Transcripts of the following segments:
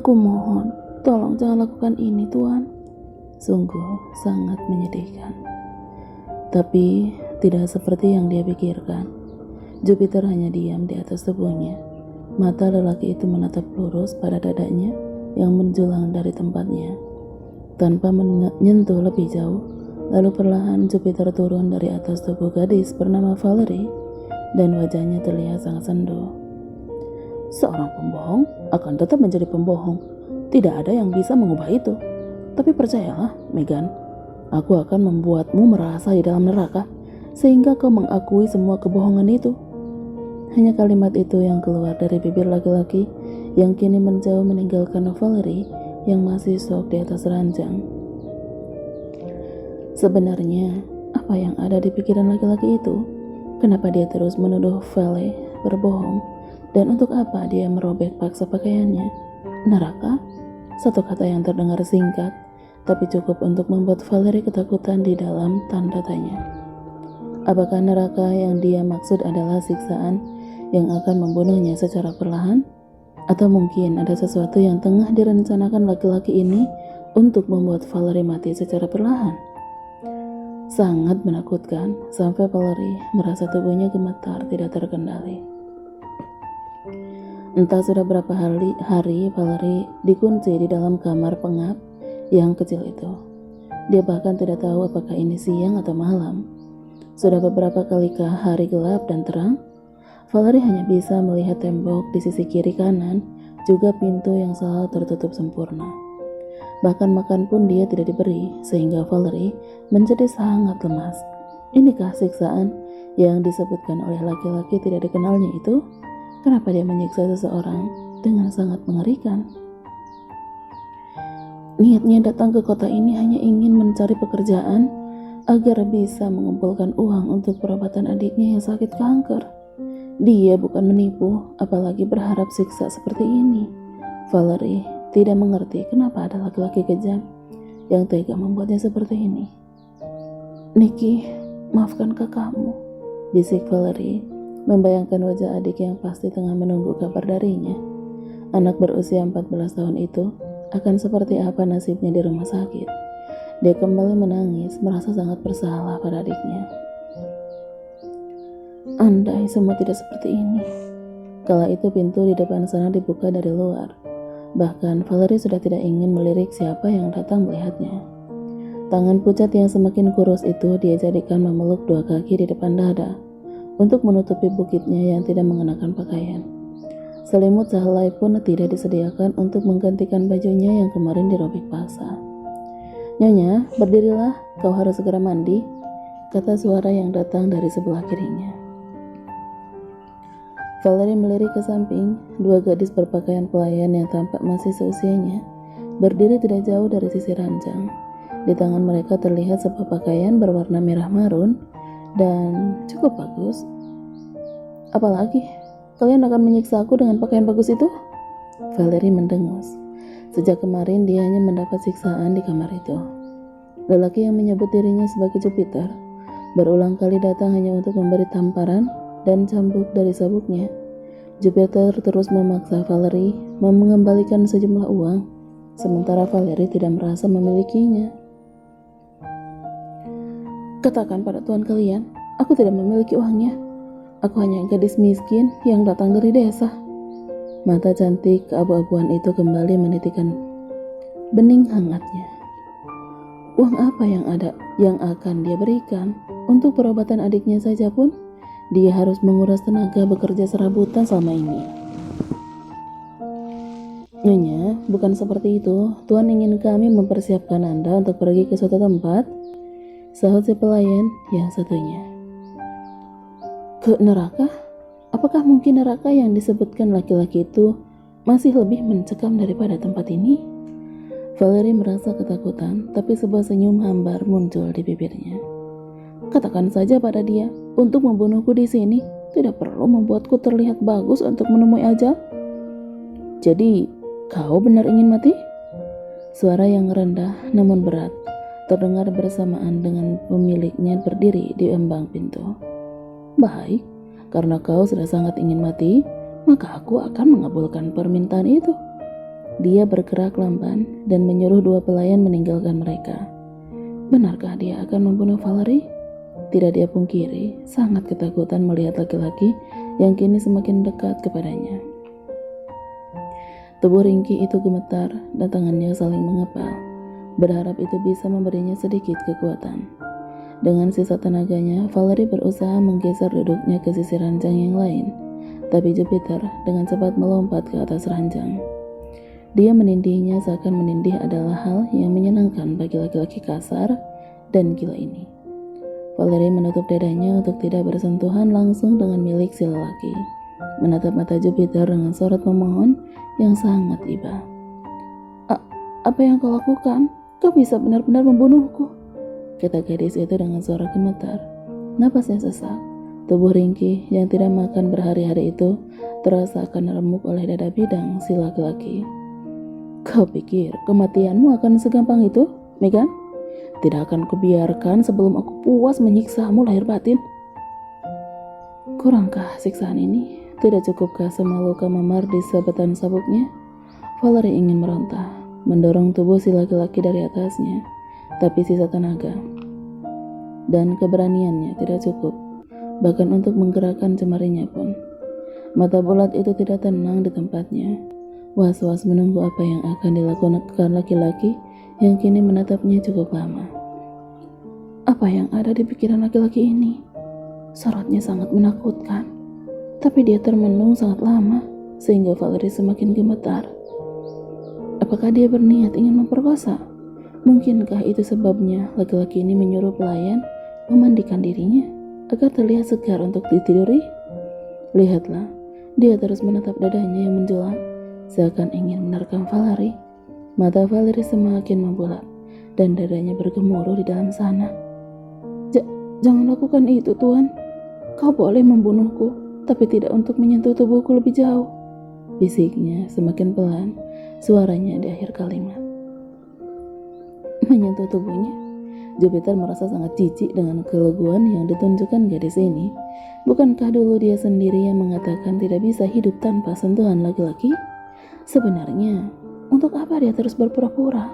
Aku mohon, tolong jangan lakukan ini, Tuan. Sungguh sangat menyedihkan. Tapi tidak seperti yang dia pikirkan. Jupiter hanya diam di atas tubuhnya. Mata lelaki itu menatap lurus pada dadanya yang menjulang dari tempatnya. Tanpa menyentuh lebih jauh, lalu perlahan Jupiter turun dari atas tubuh gadis bernama Valerie dan wajahnya terlihat sangat sendu. Seorang pembohong akan tetap menjadi pembohong. Tidak ada yang bisa mengubah itu. Tapi percayalah, Megan, aku akan membuatmu merasa di dalam neraka sehingga kau mengakui semua kebohongan itu. Hanya kalimat itu yang keluar dari bibir laki-laki yang kini menjauh meninggalkan Valerie yang masih shock di atas ranjang. Sebenarnya, apa yang ada di pikiran laki-laki itu? Kenapa dia terus menuduh Valerie berbohong? Dan untuk apa dia merobek paksa pakaiannya? Neraka? Satu kata yang terdengar singkat, tapi cukup untuk membuat Valerie ketakutan di dalam tanda tanya. Apakah neraka yang dia maksud adalah siksaan yang akan membunuhnya secara perlahan? Atau mungkin ada sesuatu yang tengah direncanakan laki-laki ini untuk membuat Valerie mati secara perlahan? Sangat menakutkan sampai Valerie merasa tubuhnya gemetar tidak terkendali. Entah sudah berapa hari Valerie dikunci di dalam kamar pengap yang kecil itu. Dia bahkan tidak tahu apakah ini siang atau malam. Sudah beberapa kalikah hari gelap dan terang, Valerie hanya bisa melihat tembok di sisi kiri kanan, juga pintu yang selalu tertutup sempurna. Bahkan makan pun dia tidak diberi, sehingga Valerie menjadi sangat lemas. Inikah siksaan yang disebutkan oleh laki-laki tidak dikenalnya itu? Kenapa dia menyiksa seseorang dengan sangat mengerikan? Niatnya datang ke kota ini hanya ingin mencari pekerjaan agar bisa mengumpulkan uang untuk perawatan adiknya yang sakit kanker. Dia bukan menipu, apalagi berharap siksa seperti ini. Valerie tidak mengerti kenapa ada laki-laki kejam yang tega membuatnya seperti ini. Nikki, maafkan kakakmu, bisik Valerie, membayangkan wajah adik yang pasti tengah menunggu kabar darinya. Anak berusia 14 tahun itu akan seperti apa nasibnya di rumah sakit. Dia kembali menangis, merasa sangat bersalah pada adiknya. Andai semua tidak seperti ini. Kala itu pintu di depan sana dibuka dari luar. Bahkan Valerie sudah tidak ingin melirik siapa yang datang melihatnya. Tangan pucat yang semakin kurus itu dia jadikan memeluk dua kaki di depan dada untuk menutupi bukitnya yang tidak mengenakan pakaian. Selimut sehelai pun tidak disediakan untuk menggantikan bajunya yang kemarin dirobek paksa. Nyonya, berdirilah, kau harus segera mandi, kata suara yang datang dari sebelah kirinya. Valerie melirik ke samping, dua gadis berpakaian pelayan yang tampak masih seusianya berdiri tidak jauh dari sisi ranjang. Di tangan mereka terlihat sebuah pakaian berwarna merah marun dan cukup bagus. Apalagi, kalian akan menyiksa aku dengan pakaian bagus itu? Valerie mendengus. Sejak kemarin dia hanya mendapat siksaan di kamar itu. Lelaki yang menyebut dirinya sebagai Jupiter berulang kali datang hanya untuk memberi tamparan dan cambuk dari sabuknya. Jupiter terus memaksa Valerie mengembalikan sejumlah uang, sementara Valerie tidak merasa memilikinya. Katakan pada tuan kalian, aku tidak memiliki uangnya. Aku hanya gadis miskin yang datang dari desa. Mata cantik keabu-abuan itu kembali menitikkan bening hangatnya. Uang apa yang ada yang akan dia berikan? Untuk perawatan adiknya saja pun, dia harus menguras tenaga bekerja serabutan selama ini. Nyonya, bukan seperti itu. Tuan ingin kami mempersiapkan Anda untuk pergi ke suatu tempat, sahut si pelayan yang satunya. Ke neraka? Apakah mungkin neraka yang disebutkan laki-laki itu masih lebih mencekam daripada tempat ini? Valerie merasa ketakutan, tapi sebuah senyum hambar muncul di bibirnya. Katakan saja pada dia, untuk membunuhku di sini tidak perlu membuatku terlihat bagus untuk menemui ajal. Jadi, kau benar ingin mati? Suara yang rendah namun berat terdengar bersamaan dengan pemiliknya berdiri di embang pintu. Baik, karena kau sudah sangat ingin mati, maka aku akan mengabulkan permintaan itu. Dia bergerak lamban dan menyuruh dua pelayan meninggalkan mereka. Benarkah dia akan membunuh Valerie? Tidak dia pungkiri, sangat ketakutan melihat laki-laki yang kini semakin dekat kepadanya. Tubuh Ringki itu gemetar dan tangannya saling mengepal, berharap itu bisa memberinya sedikit kekuatan. Dengan sisa tenaganya, Valerie berusaha menggeser duduknya ke sisi ranjang yang lain, tapi Jupiter dengan cepat melompat ke atas ranjang. Dia menindihnya seakan menindih adalah hal yang menyenangkan bagi laki-laki kasar dan gila ini. Valerie menutup dadanya untuk tidak bersentuhan langsung dengan milik si lelaki, menatap mata Jupiter dengan sorot memohon yang sangat iba. Apa yang kau lakukan? Kau bisa benar-benar membunuhku, kata gadis itu dengan suara gemetar. Napasnya sesak. Tubuh Ringki yang tidak makan berhari-hari itu terasa akan remuk oleh dada bidang si laki-laki. Kau pikir kematianmu akan segampang itu, Megan? Tidak akan kubiarkan sebelum aku puas menyiksamu lahir batin. Kurangkah siksaan ini? Tidak cukupkah semua luka memar di sabetan sabuknya? Valerie ingin meronta, mendorong tubuh si laki-laki dari atasnya, tapi sisa tenaga dan keberaniannya tidak cukup, bahkan untuk menggerakkan jemarinya pun. Mata bulat itu tidak tenang di tempatnya, was-was menunggu apa yang akan dilakukan laki-laki yang kini menatapnya cukup lama. Apa yang ada di pikiran laki-laki ini? Sorotnya sangat menakutkan, tapi dia termenung sangat lama sehingga Valerie semakin gemetar. Apakah dia berniat ingin memperkosa? Mungkinkah itu sebabnya laki-laki ini menyuruh pelayan memandikan dirinya agar terlihat segar untuk ditiduri? Lihatlah, dia terus menatap dadanya yang menjulang, seakan ingin menerkam Valerie. Mata Valerie semakin membulat dan dadanya bergemuruh di dalam sana. Jangan lakukan itu, Tuan. Kau boleh membunuhku, tapi tidak untuk menyentuh tubuhku lebih jauh, bisiknya semakin pelan, suaranya di akhir kalimat. Menyentuh tubuhnya, Jupiter merasa sangat jijik dengan keleguan yang ditunjukkan gadis ini. Bukankah dulu dia sendiri yang mengatakan tidak bisa hidup tanpa sentuhan laki-laki? Sebenarnya, untuk apa dia terus berpura-pura?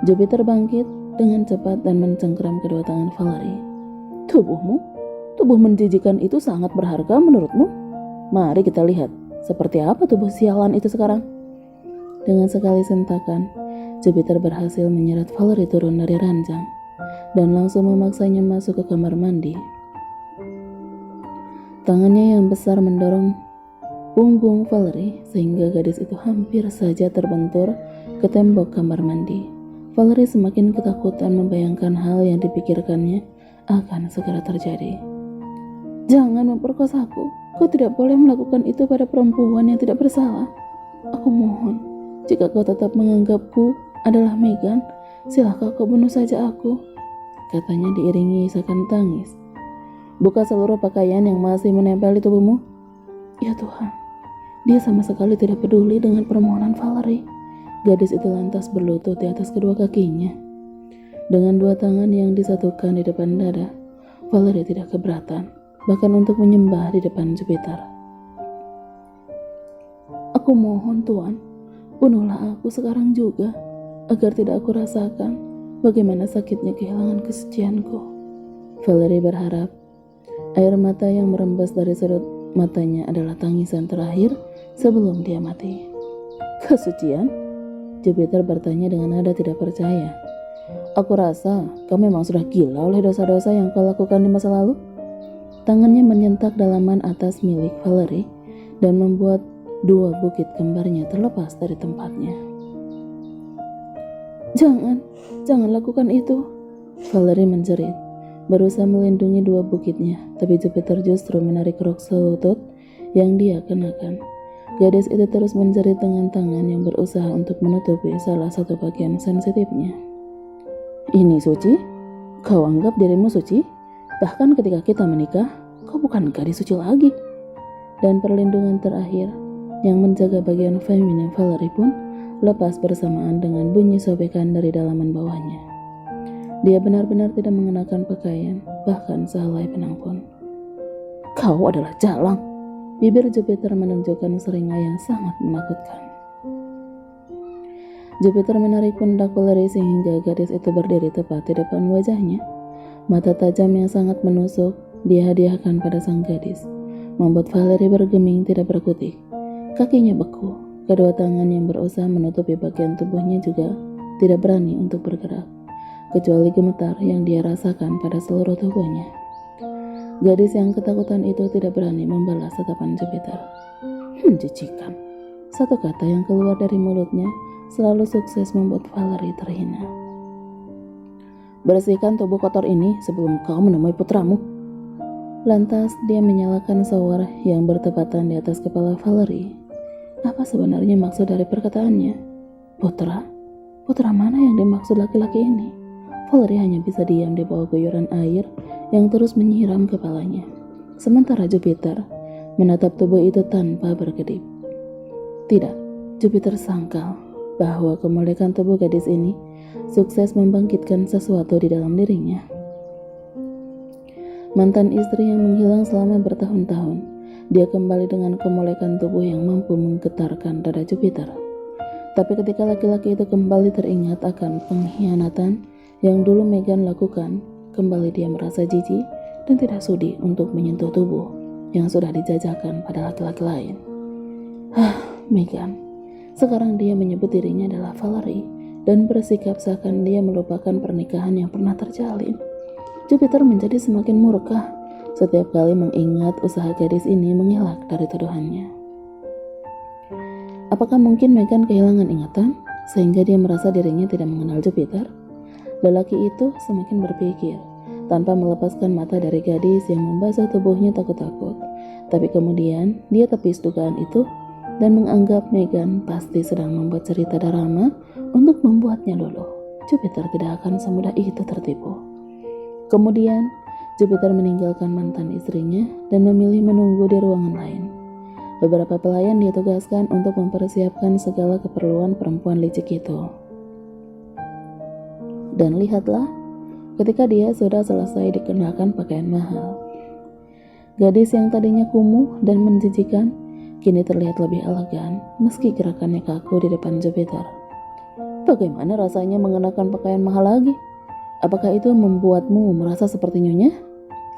Jupiter bangkit dengan cepat dan mencengkeram kedua tangan Valerie. Tubuh menjijikan itu sangat berharga menurutmu? Mari kita lihat, seperti apa tubuh sialan itu sekarang? Dengan sekali sentakan, Jupiter berhasil menyeret Valerie turun dari ranjang dan langsung memaksanya masuk ke kamar mandi. Tangannya yang besar mendorong punggung Valerie sehingga gadis itu hampir saja terbentur ke tembok kamar mandi. Valerie semakin ketakutan membayangkan hal yang dipikirkannya akan segera terjadi. Jangan memperkosaku. Kau tidak boleh melakukan itu pada perempuan yang tidak bersalah. Aku mohon, jika kau tetap menganggapku adalah Megan, silakan kau bunuh saja aku, katanya diiringi isakan tangis. Buka seluruh pakaian yang masih menempel di tubuhmu. Ya Tuhan. Dia sama sekali tidak peduli dengan permohonan Valerie. Gadis itu lantas berlutut di atas kedua kakinya. Dengan dua tangan yang disatukan di depan dada, Valerie tidak keberatan, bahkan untuk menyembah di depan Jupiter. Aku mohon Tuan, bunuhlah aku sekarang juga, agar tidak aku rasakan bagaimana sakitnya kehilangan kesucianku. Valerie berharap. Air mata yang merembes dari sudut matanya adalah tangisan terakhir sebelum dia mati. Kesucian? Jupiter bertanya dengan nada tidak percaya. Aku rasa kau memang sudah gila oleh dosa-dosa yang kau lakukan di masa lalu. Tangannya menyentak dalaman atas milik Valerie dan membuat dua bukit kembarnya terlepas dari tempatnya. Jangan lakukan itu, Valerie menjerit, berusaha melindungi dua bukitnya, tapi Jupiter justru menarik rok selutut yang dia kenakan. Gadis itu terus menjerit dengan tangan yang berusaha untuk menutupi salah satu bagian sensitifnya. Ini suci? Kau anggap dirimu suci? Bahkan ketika kita menikah, kau bukan gadis suci lagi. Dan perlindungan terakhir yang menjaga bagian feminin Valerie pun lepas bersamaan dengan bunyi sobekan dari dalaman bawahnya. Dia benar-benar tidak mengenakan pakaian, bahkan sehelai benang pun. Kau adalah jalang. Bibir Jupiter menunjukkan seringai yang sangat menakutkan. Jupiter menarik pundak Valerie sehingga gadis itu berdiri tepat di depan wajahnya. Mata tajam yang sangat menusuk dia hadiahkan pada sang gadis, membuat Valerie bergeming tidak berkutik. Kakinya beku, kedua tangan yang berusaha menutupi bagian tubuhnya juga tidak berani untuk bergerak, kecuali gemetar yang dia rasakan pada seluruh tubuhnya. Gadis yang ketakutan itu tidak berani membalas tatapan Jupiter. Jijikkan. Satu kata yang keluar dari mulutnya selalu sukses membuat Valerie terhina. Bersihkan tubuh kotor ini sebelum kau menemui putramu. Lantas dia menyalakan shower yang bertepatan di atas kepala Valerie. Apa sebenarnya maksud dari perkataannya? Putra? Putra mana yang dimaksud laki-laki ini? Valerie hanya bisa diam di bawah guyuran air yang terus menyiram kepalanya. Sementara Jupiter menatap tubuh itu tanpa berkedip. Tidak, Jupiter sangkal bahwa kemolekan tubuh gadis ini sukses membangkitkan sesuatu di dalam dirinya. Mantan istri yang menghilang selama bertahun-tahun, dia kembali dengan kemolekan tubuh yang mampu menggetarkan dada Jupiter. Tapi ketika laki-laki itu kembali teringat akan pengkhianatan yang dulu Megan lakukan, kembali dia merasa jijik dan tidak sudi untuk menyentuh tubuh yang sudah dijajakan pada laki-laki lain. Megan. Sekarang dia menyebut dirinya adalah Valerie dan bersikap seakan dia melupakan pernikahan yang pernah terjalin. Jupiter menjadi semakin murka setiap kali mengingat usaha gadis ini mengelak dari tuduhannya. Apakah mungkin Megan kehilangan ingatan sehingga dia merasa dirinya tidak mengenal Jupiter? Lelaki itu semakin berpikir tanpa melepaskan mata dari gadis yang membasuh tubuhnya takut-takut. Tapi kemudian dia tepis dugaan itu dan menganggap Megan pasti sedang membuat cerita drama untuk membuatnya luluh. Jupiter tidak akan semudah itu tertipu. Kemudian Jupiter meninggalkan mantan istrinya dan memilih menunggu di ruangan lain. Beberapa pelayan dia tugaskan untuk mempersiapkan segala keperluan perempuan licik itu. Dan lihatlah, ketika dia sudah selesai dikenakan pakaian mahal, gadis yang tadinya kumuh dan menjijikan kini terlihat lebih elegan meski gerakannya kaku di depan Jupiter. Bagaimana rasanya mengenakan pakaian mahal lagi? Apakah itu membuatmu merasa seperti nyonya?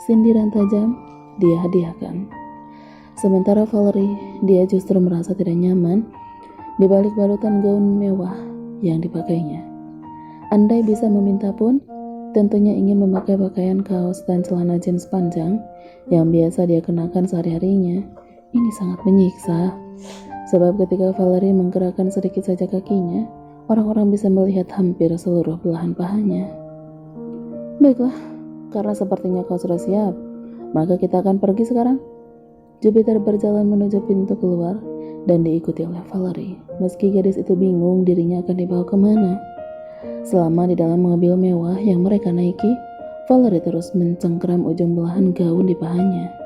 Sindiran tajam dia hadiahkan. Sementara Valerie, dia justru merasa tidak nyaman di balik balutan gaun mewah yang dipakainya. Andai bisa meminta pun, tentunya ingin memakai pakaian kaos dan celana jeans panjang yang biasa dia kenakan sehari-harinya. Ini sangat menyiksa, sebab ketika Valerie menggerakkan sedikit saja kakinya, orang-orang bisa melihat hampir seluruh belahan pahanya. Baiklah, karena sepertinya kau sudah siap, maka kita akan pergi sekarang. Jupiter berjalan menuju pintu keluar dan diikuti oleh Valerie. Meski gadis itu bingung dirinya akan dibawa kemana. Selama di dalam mobil mewah yang mereka naiki, Valerie terus mencengkeram ujung belahan gaun di pahanya.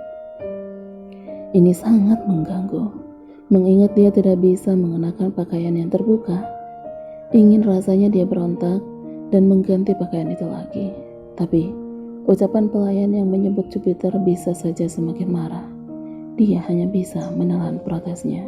Ini sangat mengganggu, mengingat dia tidak bisa mengenakan pakaian yang terbuka. Ingin rasanya dia berontak dan mengganti pakaian itu lagi. Tapi ucapan pelayan yang menyebut Jupiter bisa saja semakin marah. Dia hanya bisa menelan protesnya.